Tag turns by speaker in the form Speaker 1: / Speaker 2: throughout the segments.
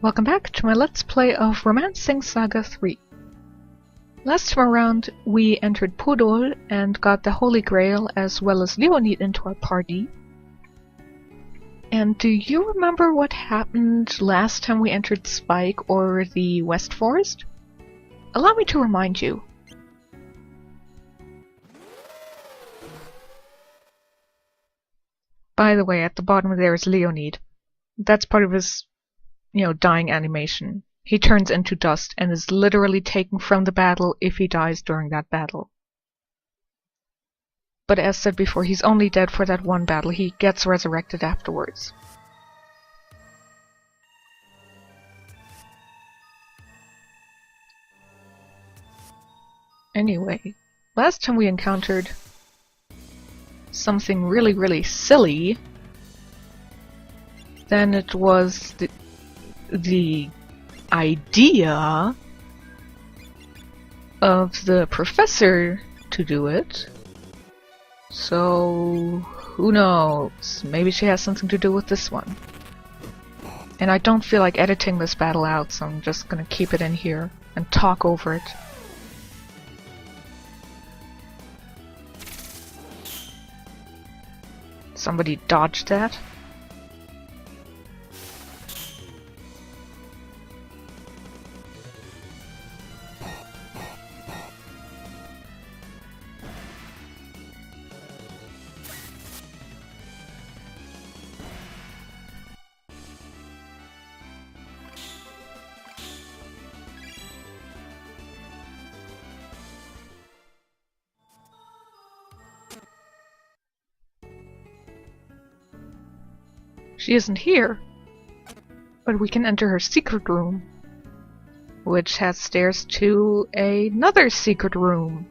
Speaker 1: Welcome back to my Let's Play of Romancing Saga 3. Last time around, we entered Podol and got the Holy Grail as well as Leonid into our party. And do you remember what happened last time we entered Spike or the West Forest? Allow me to remind you. By the way, at the bottom there is Leonid. That's part of his dying animation. He turns into dust and is literally taken from the battle if he dies during that battle. But as said before, he's only dead for that one battle. He gets resurrected afterwards. Anyway, last time we encountered something really silly. Then it was the idea of the professor to do it. So, who knows? Maybe she has something to do with this one. And I don't feel like editing this battle out, so I'm just gonna keep it in here and talk over it. Somebody dodged that. She isn't here, but we can enter her secret room, which has stairs to another secret room.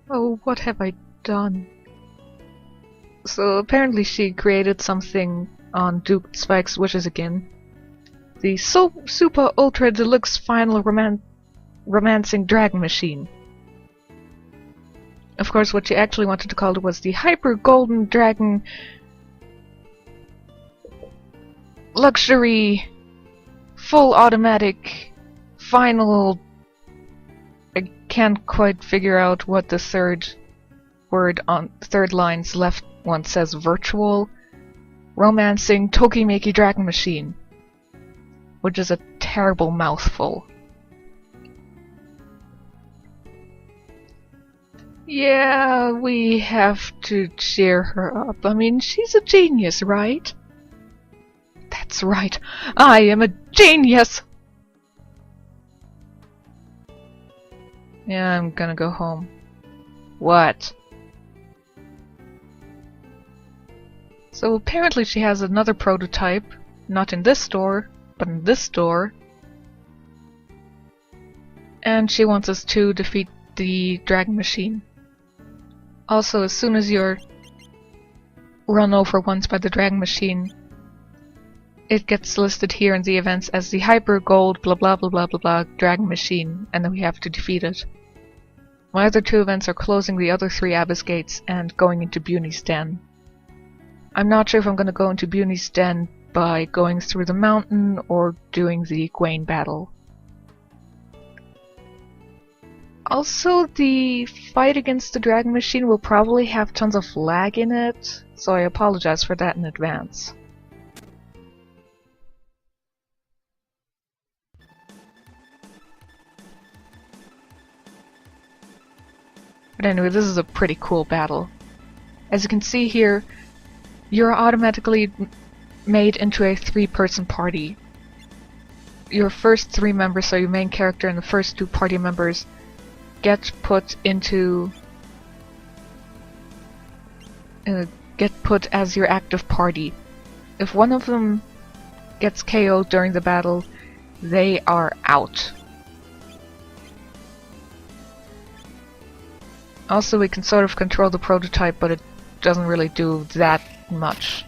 Speaker 1: Oh, what have I done? So apparently she created something on Duke Spike's wishes again. The Super Ultra Deluxe Final Romancing Dragon Machine. Of course, what she actually wanted to call it was the Hyper Golden Dragon Luxury Full Automatic Final... I can't quite figure out what the third word on third line's left one says. Virtual Romancing Tokimeki Dragon Machine. Which is a terrible mouthful. Yeah, we have to cheer her up. I mean, she's a genius, right? That's right. I am a genius! Yeah, I'm gonna go home. What? So apparently she has another prototype. Not in this store, but in this store. And she wants us to defeat the Dragon Machine. Also, as soon as you're run over once by the Dragon Machine, it gets listed here in the events as the Hyper Gold blah blah blah blah blah blah Dragon Machine, and then we have to defeat it. My other two events are closing the other 3 Abyss Gates and going into Buni's Den. I'm not sure if I'm going to go into Buni's Den by going through the mountain or doing the Gwaine battle. Also, the fight against the Dragon Machine will probably have tons of lag in it, so I apologize for that in advance. But anyway, this is a pretty cool battle. As you can see here, you're automatically made into a 3-person party. Your first 3 members, so your main character and the first 2 party members, get put as your active party. If one of them gets KO'd during the battle, they are out. Also, we can sort of control the prototype, but it doesn't really do that much.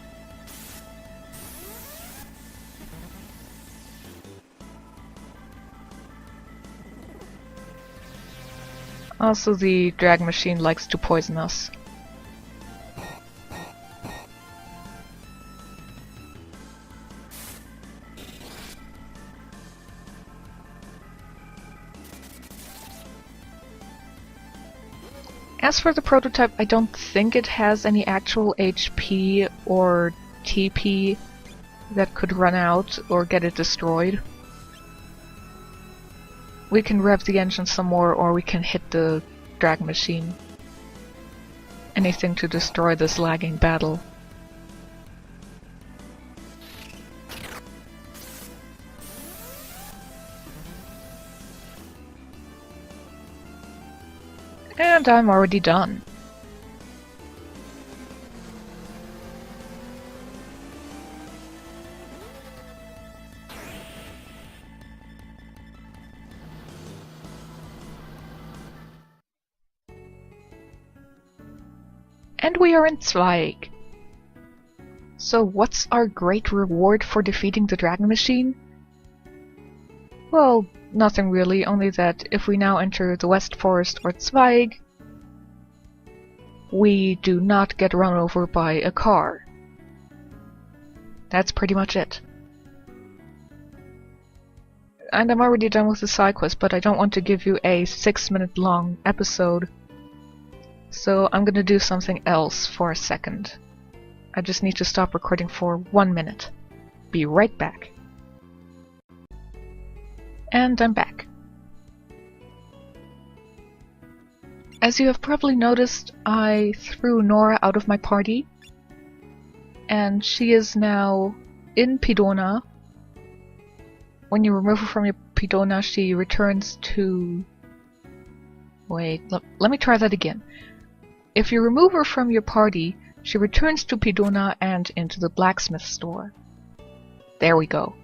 Speaker 1: Also, the Dragon Machine likes to poison us. As for the prototype, I don't think it has any actual HP or TP that could run out or get it destroyed. We can rev the engine some more, or we can hit the drag machine. Anything to destroy this lagging battle. And I'm already done. And we are in Zweig. So what's our great reward for defeating the Dragon Machine? Well, nothing really, only that if we now enter the West Forest or Zweig, we do not get run over by a car. That's pretty much it. And I'm already done with the side quest, but I don't want to give you a 6-minute long episode, so I'm gonna do something else for a second. I just need to stop recording for 1 minute. Be right back. And I'm back. As you have probably noticed, I threw Nora out of my party, and she is now in Pidona. When you remove her from your Pidona, she returns to... Wait, let me try that again. If you remove her from your party, she returns to Pidona and into the blacksmith store. There we go.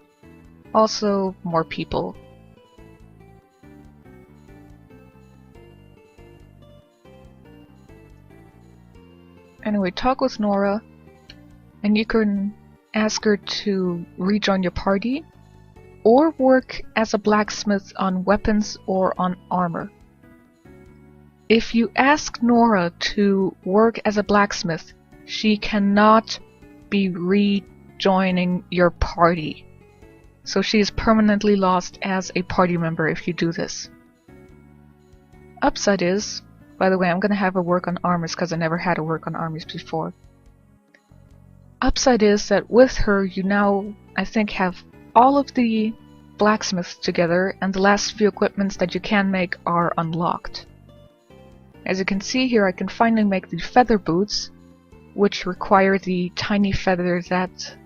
Speaker 1: Also, more people. Anyway, talk with Nora, and you can ask her to rejoin your party, or work as a blacksmith on weapons or on armor. If you ask Nora to work as a blacksmith, she cannot be rejoining your party. So she is permanently lost as a party member if you do this. Upside is, by the way, I'm gonna have her work on armors because I never had her work on armors before. Upside is that with her you now, I think, have all of the blacksmiths together, and the last few equipments that you can make are unlocked. As you can see here, I can finally make the feather boots, which require the tiny feather that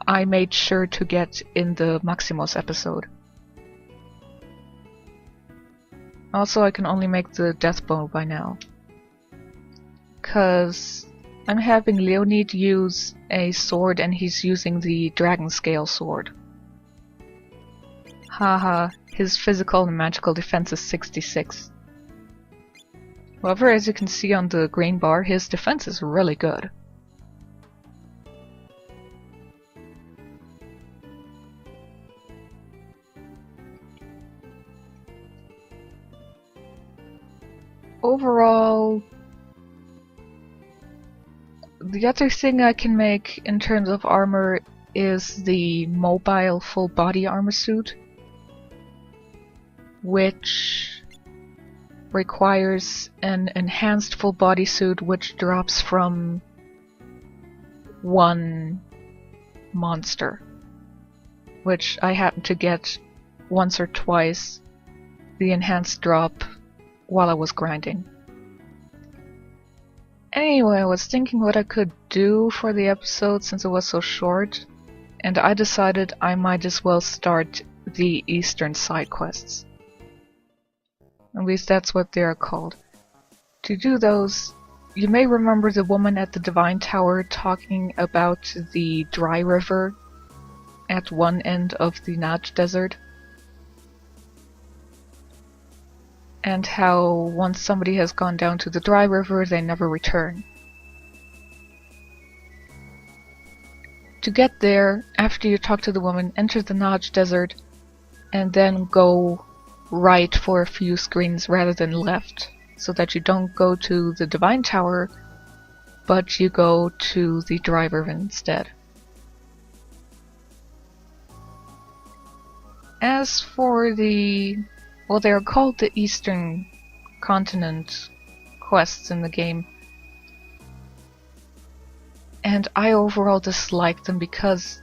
Speaker 1: I made sure to get in the Maximos episode. Also, I can only make the death bow by now, cause I'm having Leonid use a sword and he's using the dragon scale sword. Haha, his physical and magical defense is 66. However, as you can see on the green bar, his defense is really good. Overall, the other thing I can make in terms of armor is the mobile full body armor suit, which requires an enhanced full body suit which drops from one monster, which I happened to get once or twice, the enhanced drop, while I was grinding. Anyway, I was thinking what I could do for the episode since it was so short, and I decided I might as well start the Eastern side quests. At least that's what they are called. To do those, you may remember the woman at the Divine Tower talking about the dry river at one end of the Naj Desert, and how once somebody has gone down to the dry river, they never return. To get there, after you talk to the woman, enter the Naj Desert, and then go right for a few screens rather than left, so that you don't go to the Divine Tower, but you go to the dry river instead. As for the... well, they are called the Eastern Continent quests in the game. And I overall dislike them because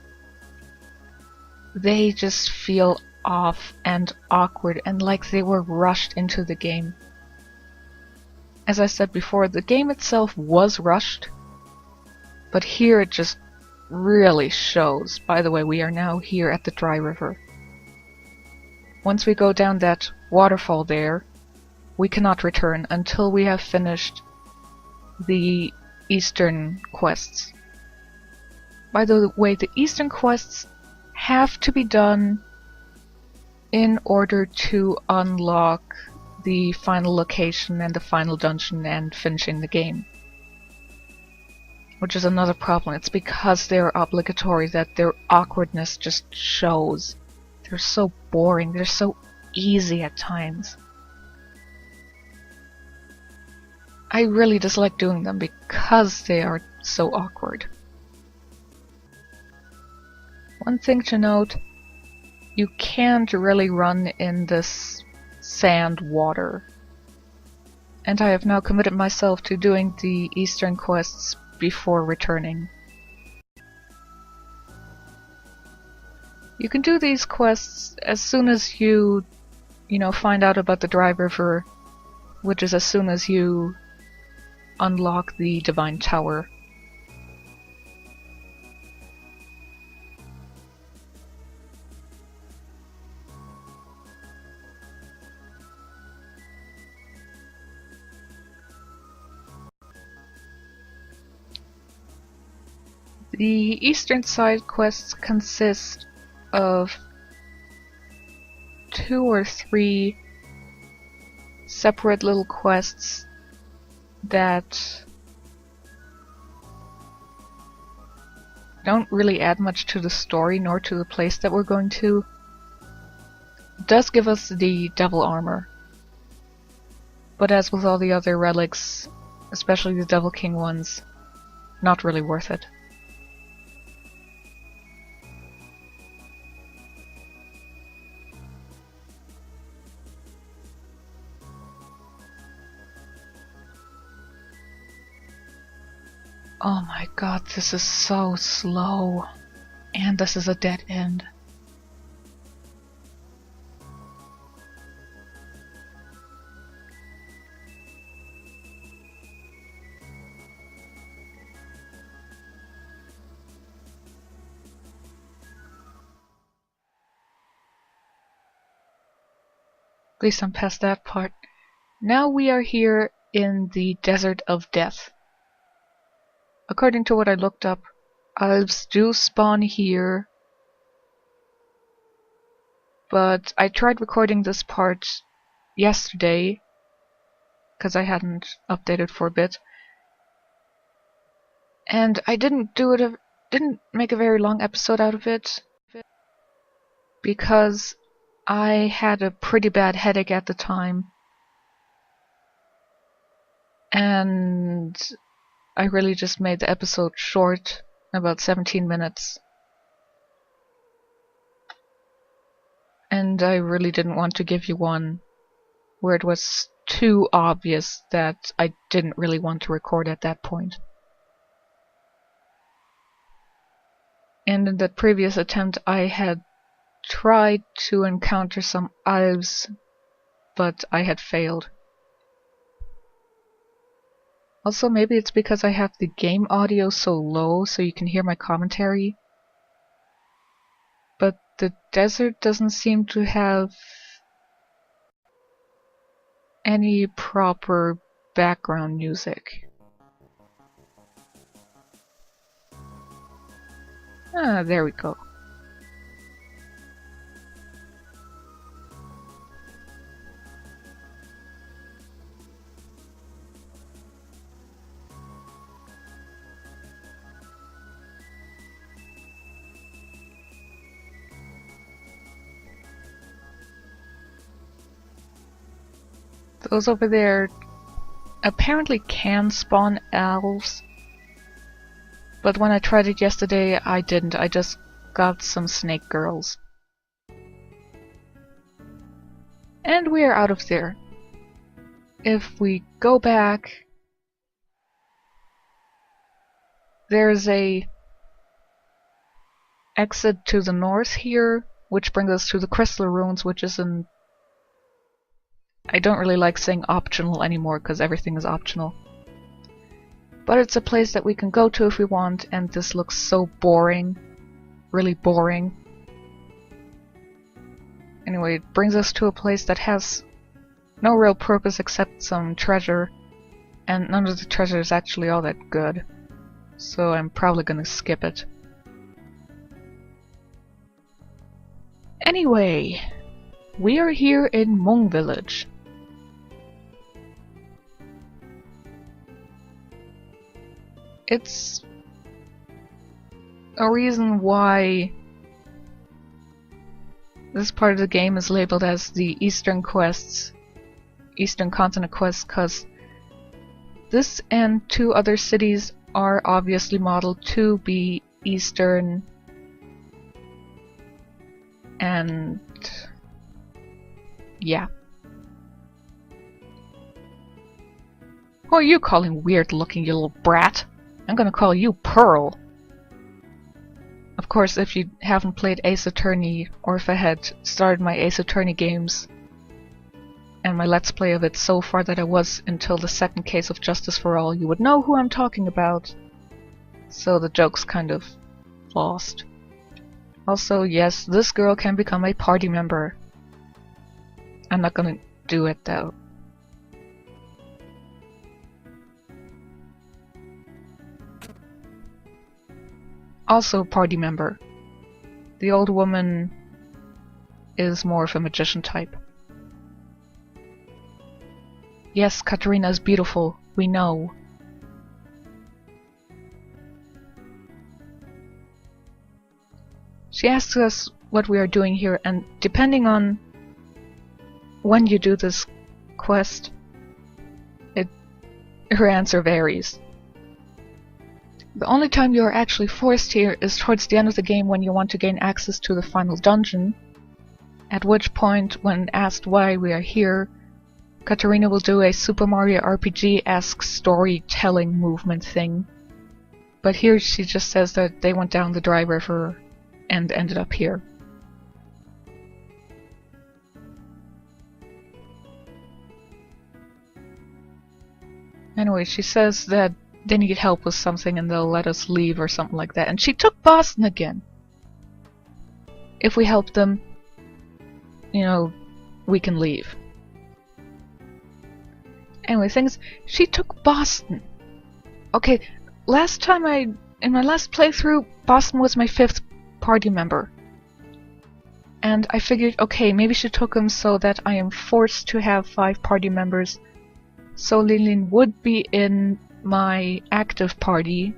Speaker 1: they just feel off and awkward and like they were rushed into the game. As I said before, the game itself was rushed, but here it just really shows. By the way, we are now here at the Dry River. Once we go down that waterfall there, we cannot return until we have finished the Eastern quests. By the way, the Eastern quests have to be done in order to unlock the final location and the final dungeon and finishing the game. Which is another problem. It's because they're obligatory that their awkwardness just shows. They're so boring, they're so easy at times. I really dislike doing them because they are so awkward. One thing to note, you can't really run in this sand water. And I have now committed myself to doing the Eastern quests before returning. You can do these quests as soon as you find out about the Dry River, which is as soon as you unlock the Divine Tower. The Eastern side quests consist of 2 or 3 separate little quests that don't really add much to the story nor to the place that we're going to. It does give us the devil armor, but as with all the other relics, especially the Devil King ones, not really worth it. Oh my god, this is so slow. And this is a dead end. At least I'm past that part. Now we are here in the Desert of Death. According to what I looked up, elves do spawn here, but I tried recording this part yesterday, because I hadn't updated for a bit, and I didn't make a very long episode out of it, because I had a pretty bad headache at the time, and I really just made the episode short, about 17 minutes. And I really didn't want to give you one where it was too obvious that I didn't really want to record at that point. And in that previous attempt I had tried to encounter some elves, but I had failed. Also, maybe it's because I have the game audio so low so you can hear my commentary. But the desert doesn't seem to have any proper background music. Ah, there we go. Those over there apparently can spawn elves, but when I tried it yesterday I didn't. I just got some snake girls. And we are out of there. if we go back, there's a exit to the north here, which brings us to the Crystal Ruins, which is an... I don't really like saying optional anymore, because everything is optional. But it's a place that we can go to if we want, and this looks so boring. Really boring. Anyway, it brings us to a place that has no real purpose except some treasure, and none of the treasure is actually all that good. So I'm probably gonna skip it. Anyway, we are here in Mung Village. It's a reason why this part of the game is labeled as the Eastern Quests, Eastern Continent Quests, because this and two other cities are obviously modeled to be Eastern, and yeah. Who are you calling weird looking, you little brat? I'm gonna call you Pearl. Of course, if you haven't played Ace Attorney, or if I had started my Ace Attorney games and my Let's Play of it so far that I was until the second case of Justice for All, you would know who I'm talking about. So the joke's kind of lost. Also, yes, this girl can become a party member. I'm not gonna do it though. Also party member. The old woman is more of a magician type. Yes, Katarina is beautiful, we know. She asks us what we are doing here, and depending on when you do this quest, her answer varies. The only time you are actually forced here is towards the end of the game when you want to gain access to the final dungeon, at which point, when asked why we are here, Katarina will do a Super Mario RPG-esque storytelling movement thing. But here she just says that they went down the dry river and ended up here. Anyway, she says that they need help with something and they'll let us leave or something like that. And she took Boston again. If we help them, you know, we can leave. Anyway, she took Boston. Okay, in my last playthrough, Boston was my 5th party member. And I figured, okay, maybe she took him so that I am forced to have 5 party members. So Lin would be in my active party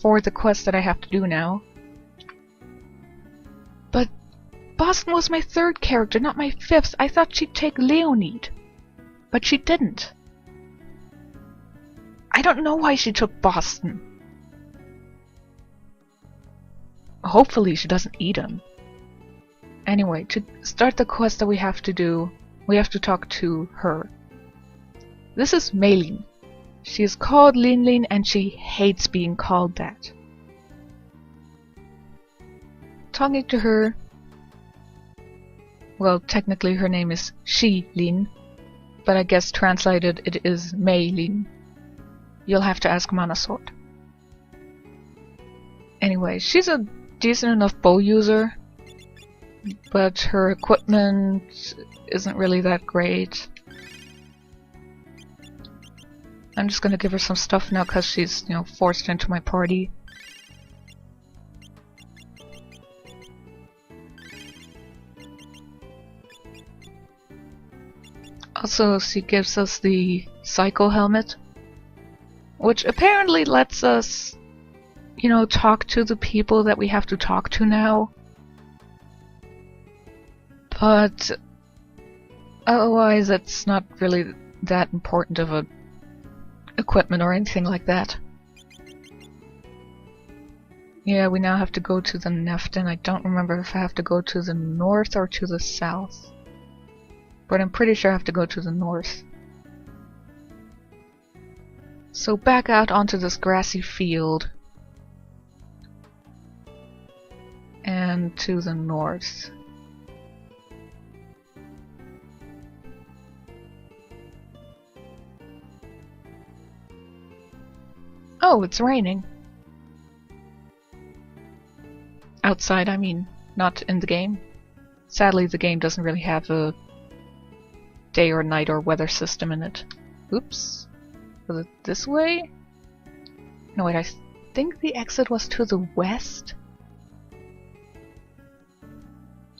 Speaker 1: for the quest that I have to do now. But Boston was my 3rd character, not my 5th. I thought she'd take Leonid. But she didn't. I don't know why she took Boston. Hopefully she doesn't eat him. Anyway, to start the quest that we have to do, we have to talk to her. This is Meilin. She is called Lin and she hates being called that. Talking to her... Well, technically her name is Lin, but I guess translated it is Meilin. You'll have to ask Manasort. Anyway, she's a decent enough bow user, but her equipment isn't really that great. I'm just gonna give her some stuff now because she's, you know, forced into my party. Also, she gives us the Psycho Helmet, which apparently lets us, you know, talk to the people that we have to talk to now. But otherwise, it's not really that important of a equipment or anything like that. Yeah, we now have to go to the Neft, and I don't remember if I have to go to the north or to the south. But I'm pretty sure I have to go to the north. So back out onto this grassy field. And to the north. Oh, it's raining. Outside, I mean, not in the game. Sadly, the game doesn't really have a day or night or weather system in it. Oops. Was it this way? No, wait, I think the exit was to the west?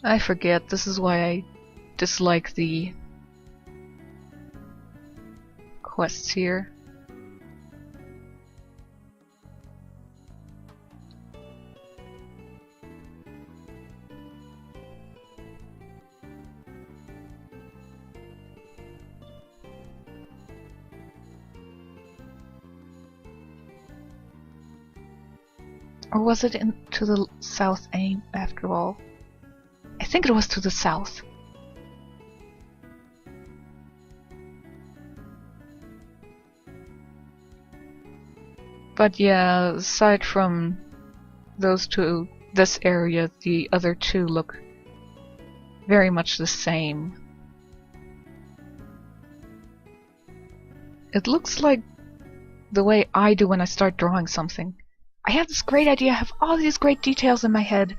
Speaker 1: I forget, this is why I dislike the quests here. Or was it to the south aim after all? I think it was to the south. But yeah, aside from those two, this area, the other two look very much the same. It looks like the way I do when I start drawing something. I have this great idea, I have all these great details in my head.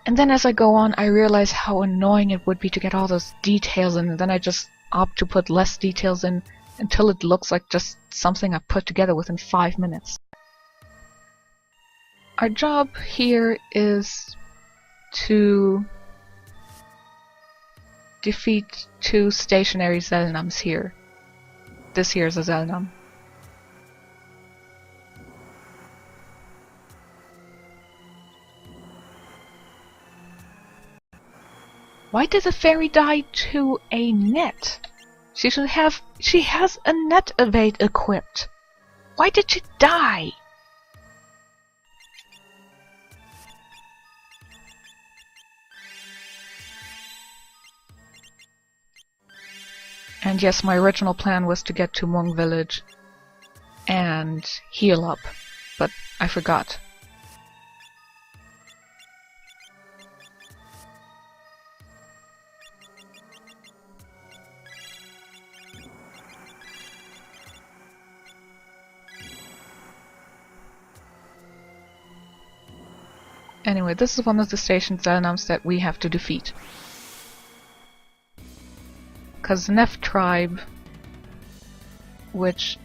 Speaker 1: And then as I go on, I realize how annoying it would be to get all those details in, and then I just opt to put less details in until it looks like just something I've put together within 5 minutes. Our job here is to defeat 2 stationary Zelnams here. This here is a Zelnam. Why did the fairy die to a net? She has a net evade equipped. Why did she die? And yes, my original plan was to get to Hmong village and heal up, but I forgot. Anyway, this is one of the station Zelnams that we have to defeat. Because the Nef tribe, which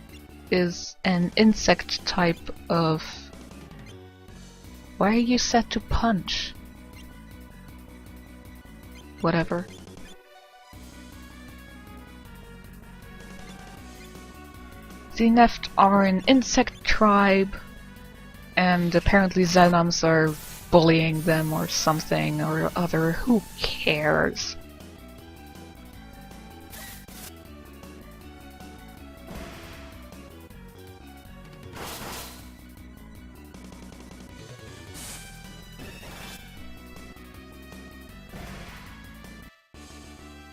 Speaker 1: is an insect type of... Why are you set to punch? Whatever. The Neft are an insect tribe, and apparently Zelnams are bullying them or something or other. Who cares?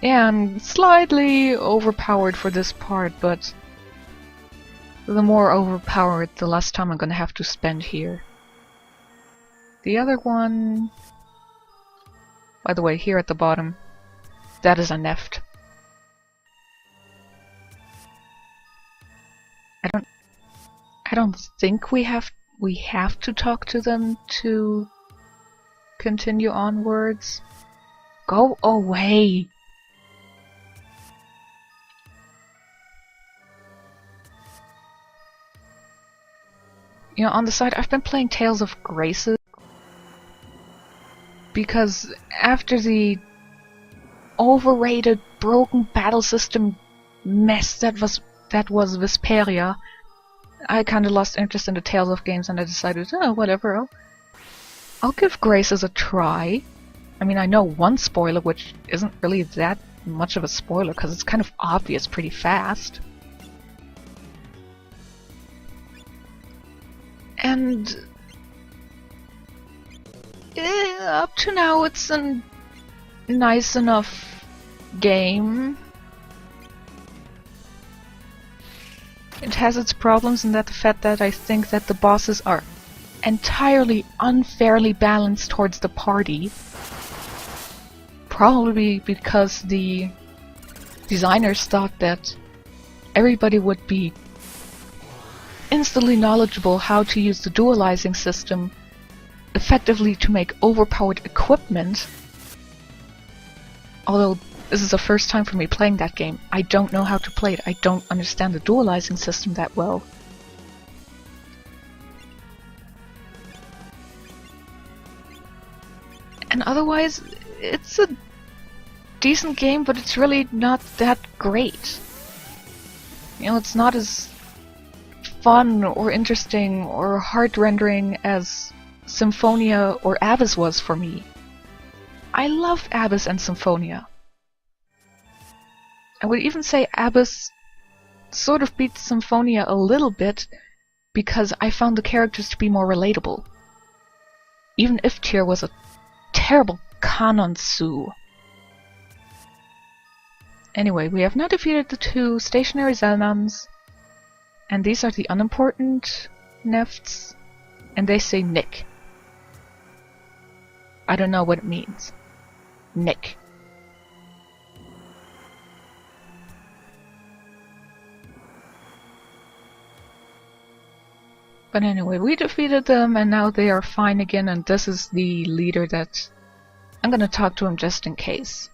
Speaker 1: Yeah, I'm slightly overpowered for this part, but the more overpowered, the less time I'm gonna have to spend here. The other one... By the way, here at the bottom, that is a Neft. I don't think we have to talk to them to continue onwards. Go away! You know, on the side, I've been playing Tales of Graces because after the overrated, broken battle system mess that was Vesperia, I kinda lost interest in the Tales of games and I decided, oh, whatever, I'll give Graces a try. I mean, I know one spoiler, which isn't really that much of a spoiler because it's kind of obvious pretty fast. And up to now, it's a nice enough game. It has its problems in that the fact that I think that the bosses are entirely unfairly balanced towards the party. Probably because the designers thought that everybody would be instantly knowledgeable how to use the dualizing system effectively to make overpowered equipment. Although this is the first time for me playing that game, I don't know how to play it. I don't understand the dualizing system that well. And otherwise, it's a decent game, but it's really not that great. You know, it's not as fun or interesting or heart-rendering as Symphonia or Abyss was for me. I loved Abyss and Symphonia. I would even say Abyss sort of beat Symphonia a little bit because I found the characters to be more relatable. Even if Tyr was a terrible Kanonsu. Anyway, we have now defeated the 2 stationary Zelnams, and these are the unimportant Nefts, and they say Nick. I don't know what it means. Nick. But anyway, we defeated them and now they are fine again, and this is the leader that I'm gonna talk to him just in case.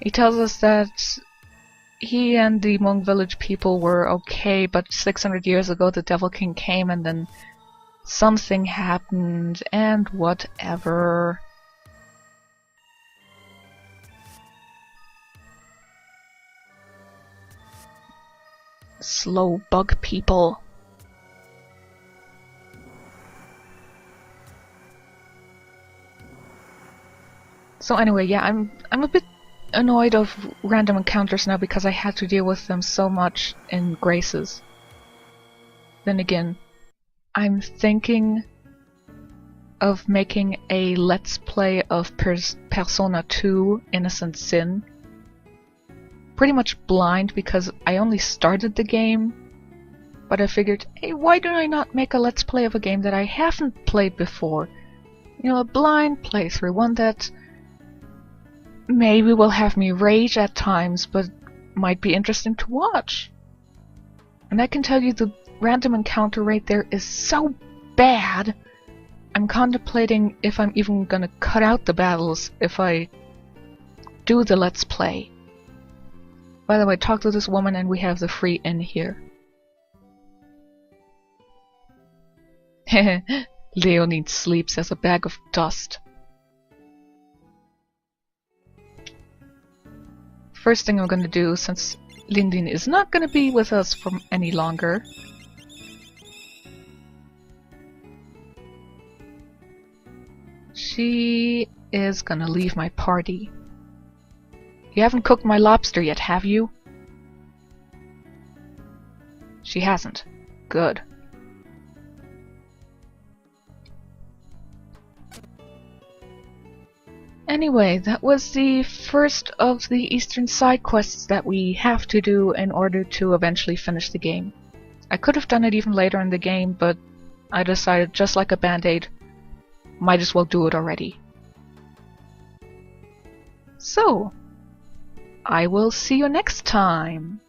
Speaker 1: He tells us that he and the Hmong village people were okay, but 600 years ago the Devil King came and then something happened and whatever. Slow bug people. So anyway, yeah, I'm a bit annoyed of random encounters now because I had to deal with them so much in Graces. Then again, I'm thinking of making a Let's Play of Persona 2 Innocent Sin. Pretty much blind because I only started the game, but I figured, hey, why do I not make a Let's Play of a game that I haven't played before? You know, a blind playthrough, one that maybe will have me rage at times, but might be interesting to watch. And I can tell you the random encounter rate there is so bad, I'm contemplating if I'm even gonna cut out the battles if I do the Let's Play. By the way, talk to this woman and we have the free inn here. Leonine sleeps as a bag of dust. First thing I'm gonna do, since Lindin is not gonna be with us for any longer, she is gonna leave my party. You haven't cooked my lobster yet, have you? She hasn't. Good. Anyway, that was the first of the Eastern side quests that we have to do in order to eventually finish the game. I could have done it even later in the game, but I decided, just like a band-aid, might as well do it already. So, I will see you next time!